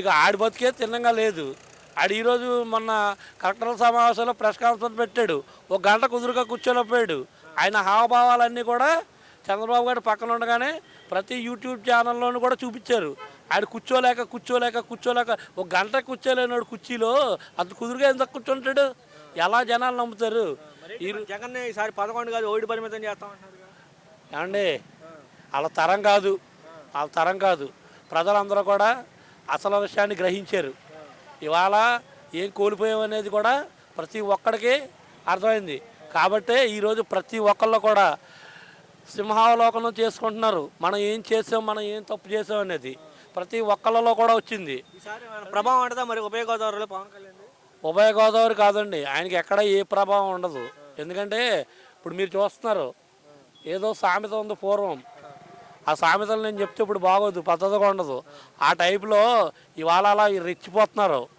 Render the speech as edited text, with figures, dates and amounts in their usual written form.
ఇక ఆడి బతికే తిన్నంగా లేదు. ఆడు ఈరోజు మొన్న కలెక్టర్ల సమావేశంలో ప్రెస్ కాన్ఫరెన్స్ పెట్టాడు. ఒక గంట కుదురుగా కూర్చోలేకపోయాడు. ఆయన హావభావాలన్నీ కూడా చంద్రబాబు గారు పక్కన ఉండగానే ప్రతి యూట్యూబ్ ఛానల్లోనూ కూడా చూపించారు. ఆయన కూర్చోలేక ఒక గంట కూర్చోలేనాడు కుర్చీలో అంత కుదురుగా ఎందుకు కూర్చుంటాడు? ఎలా జనాలు నమ్ముతారు? జగన్ ఈసారి 11 కాదు 1 పరిమితం చేస్తామంటున్నారు. ఏమండి, వాళ్ళ తరం కాదు. ప్రజలందరూ కూడా అసలు విషయాన్ని గ్రహించారు. ఇవాళ ఏం కోల్పోయామనేది కూడా ప్రతి ఒక్కడికి అర్థమైంది. కాబట్టే ఈరోజు ప్రతి ఒక్కళ్ళు కూడా సింహావలోకనం చేసుకుంటున్నారు. మనం ఏం చేసాం, మనం ఏం తప్పు చేసాం అనేది ప్రతి ఒక్కళ్ళలో కూడా వచ్చింది. ఈసారి ప్రభావం అంటదా మరి ఉభయ గోదావరిలో పవన్ కళ్యాణ్? ఉభయ గోదావరి కాదండి, ఆయనకి ఎక్కడ ఏ ప్రభావం ఉండదు. ఎందుకంటే ఇప్పుడు మీరు చూస్తున్నారు, ఏదో సామెత ఉంది పూర్వం. ఆ సామెతలు నేను చెప్తే ఇప్పుడు బాగోదు, పద్ధతిగా ఉండదు. ఆ టైపులో ఇవాళ అలా రెచ్చిపోతున్నారు.